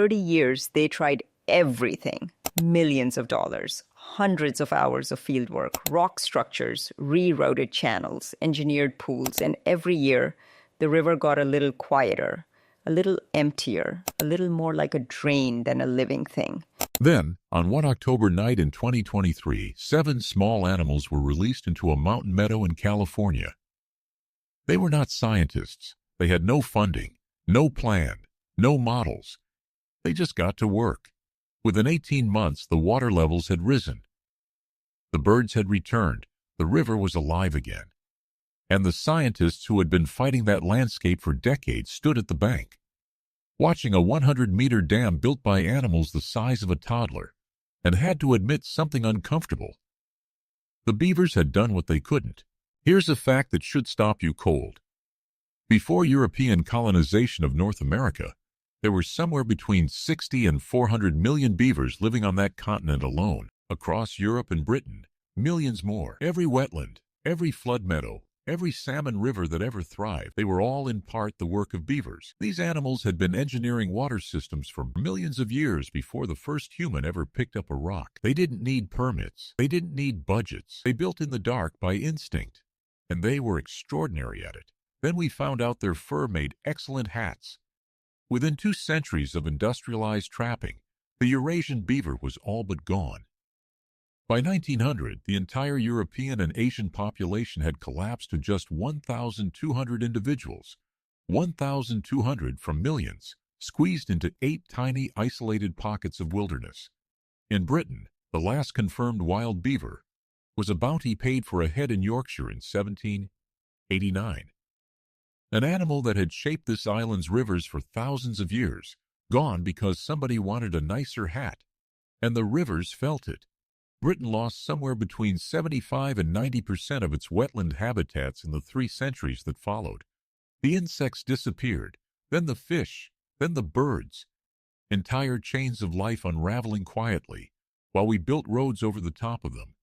30 years, they tried everything. Millions of dollars, hundreds of hours of fieldwork, rock structures, rerouted channels, engineered pools, and every year the river got a little quieter, a little emptier, a little more like a drain than a living thing. Then, on one October night in 2023, 7 small animals were released into a mountain meadow in California. They were not scientists. They had no funding, no plan, no models. They just got to work. Within 18 months, the water levels had risen. The birds had returned. The river was alive again. And the scientists who had been fighting that landscape for decades stood at the bank, watching a 100-meter dam built by animals the size of a toddler, and had to admit something uncomfortable. The beavers had done what they couldn't. Here's a fact that should stop you cold. Before European colonization of North America, there were somewhere between 60 and 400 million beavers living on that continent alone. Across Europe and Britain, millions more. Every wetland, every flood meadow, every salmon river that ever thrived, they were all in part the work of beavers. These animals had been engineering water systems for millions of years before the first human ever picked up a rock. They didn't need permits. They didn't need budgets. They built in the dark by instinct, and they were extraordinary at it. Then we found out their fur made excellent hats. Within 2 centuries of industrialized trapping, the Eurasian beaver was all but gone. By 1900, the entire European and Asian population had collapsed to just 1,200 individuals, 1,200 from millions, squeezed into 8 tiny isolated pockets of wilderness. In Britain, the last confirmed wild beaver was a bounty paid for a head in Yorkshire in 1789. An animal that had shaped this island's rivers for thousands of years, gone because somebody wanted a nicer hat, and the rivers felt it. Britain lost somewhere between 75 and 90% of its wetland habitats in the 3 centuries that followed. The insects disappeared, then the fish, then the birds. Entire chains of life unraveling quietly, while we built roads over the top of them.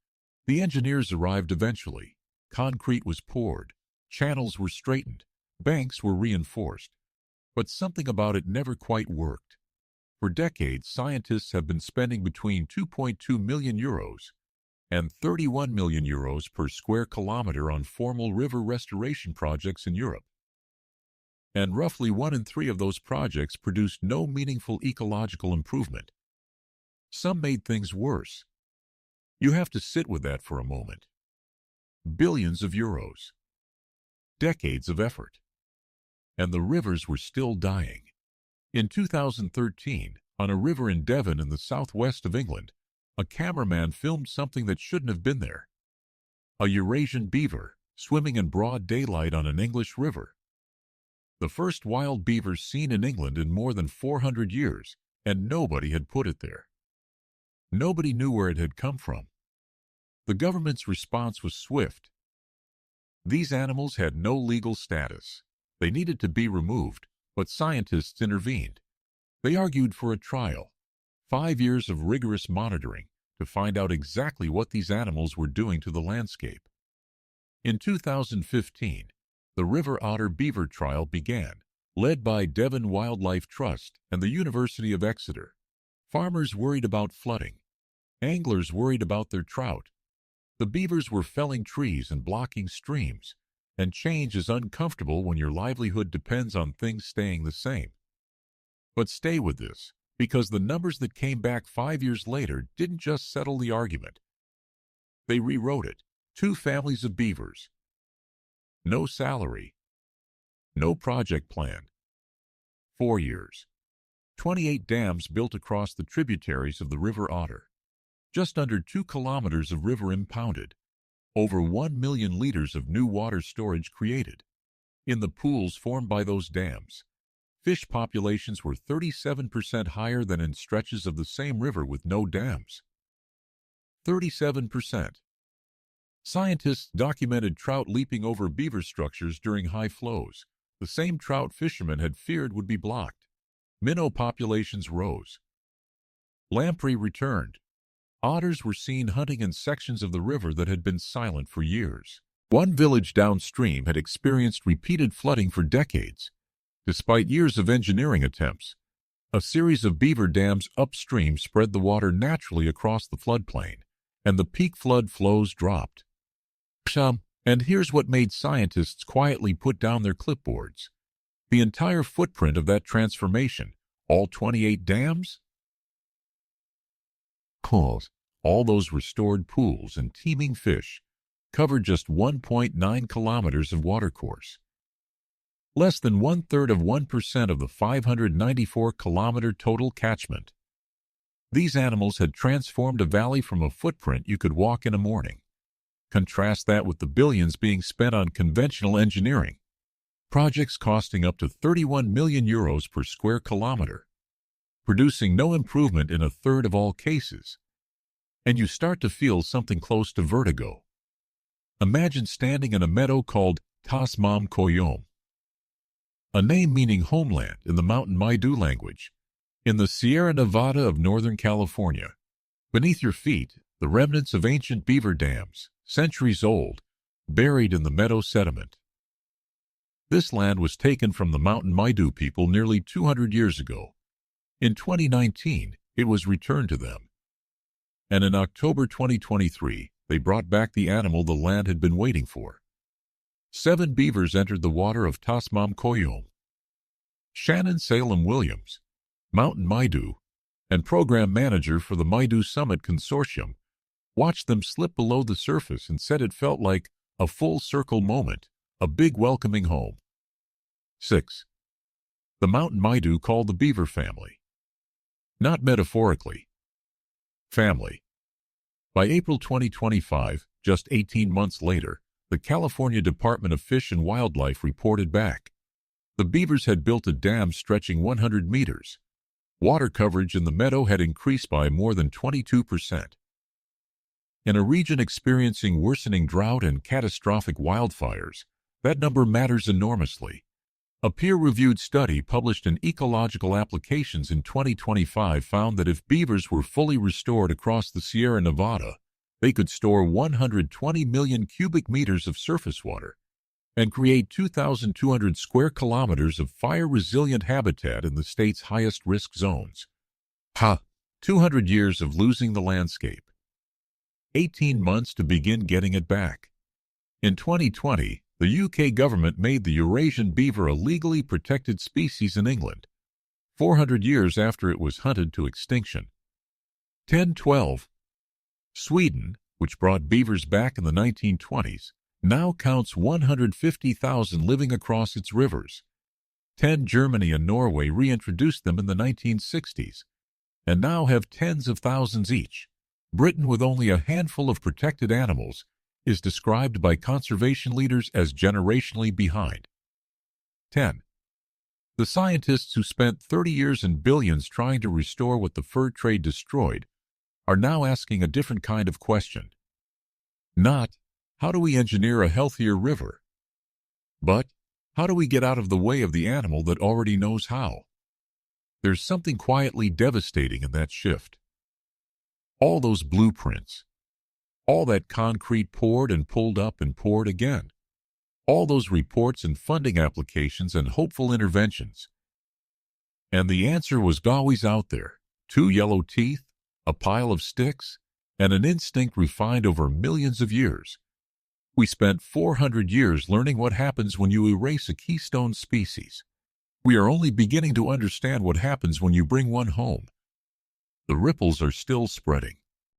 The engineers arrived eventually. Concrete was poured, channels were straightened, banks were reinforced. But something about it never quite worked. For decades, scientists have been spending between 2.2 million euros and 31 million euros per square kilometer on formal river restoration projects in Europe. And roughly 1 in 3 of those projects produced no meaningful ecological improvement. Some made things worse. You have to sit with that for a moment. Billions of euros. Decades of effort. And the rivers were still dying. In 2013, on a river in Devon in the southwest of England, a cameraman filmed something that shouldn't have been there. A Eurasian beaver swimming in broad daylight on an English river. The first wild beaver seen in England in more than 400 years, and nobody had put it there. Nobody knew where it had come from. The government's response was swift. These animals had no legal status. They needed to be removed. But scientists intervened. They argued for a trial, 5 years of rigorous monitoring to find out exactly what these animals were doing to the landscape. In 2015, the River Otter beaver trial began, led by Devon Wildlife Trust and the University of Exeter. Farmers worried about flooding. Anglers worried about their trout. The beavers were felling trees and blocking streams. And change is uncomfortable when your livelihood depends on things staying the same. But stay with this, because the numbers that came back 5 years later didn't just settle the argument. They rewrote it. 2 families of beavers. No salary. No project plan. 4 years. 28 dams built across the tributaries of the River Otter. Just under 2 kilometers of river impounded. Over 1 million liters of new water storage created. In the pools formed by those dams, fish populations were 37% higher than in stretches of the same river with no dams. 37%. Scientists documented trout leaping over beaver structures during high flows, the same trout fishermen had feared would be blocked. Minnow populations rose. Lamprey returned. Otters were seen hunting in sections of the river that had been silent for years. One village downstream had experienced repeated flooding for decades. Despite years of engineering attempts, A series of beaver dams upstream spread the water naturally across the floodplain, and the peak flood flows dropped. And here's what made scientists quietly put down their clipboards. The entire footprint of that transformation, all 28 dams? All those restored pools and teeming fish covered just 1.9 kilometers of watercourse. Less than 1/3 of 1% of the 594-kilometer total catchment. These animals had transformed a valley from a footprint you could walk in a morning. Contrast that with the billions being spent on conventional engineering. Projects costing up to 31 million euros per square kilometer, producing no improvement in 1/3 of all cases. And you start to feel something close to vertigo. Imagine standing in a meadow called Tas Mam Koyom, a name meaning homeland in the mountain Meadow language, in the Sierra Nevada of Northern California. Beneath your feet, the remnants of ancient beaver dams, centuries old, buried in the meadow sediment. This land was taken from the mountain Meadow people nearly 200 years ago. In 2019, it was returned to them. And in October 2023, they brought back the animal the land had been waiting for. 7 beavers entered the water of Tas Mam Koyom. Shannon Salem Williams, Mountain Meadow, and program manager for the Meadow Summit Consortium, watched them slip below the surface and said it felt like a full circle moment, a big welcoming home. 6. The Mountain Meadow called the beaver family. Not metaphorically. Family. By April 2025, just 18 months later, the California Department of Fish and Wildlife reported back. The beavers had built a dam stretching 100 meters. Water coverage in the meadow had increased by more than 22%. In a region experiencing worsening drought and catastrophic wildfires, that number matters enormously. A peer-reviewed study published in Ecological Applications in 2025 found that if beavers were fully restored across the Sierra Nevada, they could store 120 million cubic meters of surface water and create 2,200 square kilometers of fire-resilient habitat in the state's highest-risk zones. 200 years of losing the landscape. 18 months to begin getting it back. In 2020, the UK government made the Eurasian beaver a legally protected species in England, 400 years after it was hunted to extinction. 1012. Sweden, which brought beavers back in the 1920s, now counts 150,000 living across its rivers. 10 Germany and Norway reintroduced them in the 1960s, and now have tens of thousands each. Britain, with only a handful of protected animals, is described by conservation leaders as generationally behind. 10. The scientists who spent 30 years and billions trying to restore what the fur trade destroyed are now asking a different kind of question. Not, how do we engineer a healthier river? But, how do we get out of the way of the animal that already knows how? There's something quietly devastating in that shift. All those blueprints, all that concrete poured and pulled up and poured again, all those reports and funding applications and hopeful interventions. And the answer was always out there: 2 yellow teeth, a pile of sticks, and an instinct refined over millions of years. We spent 400 years learning what happens when you erase a keystone species. We are only beginning to understand what happens when you bring one home. The ripples are still spreading.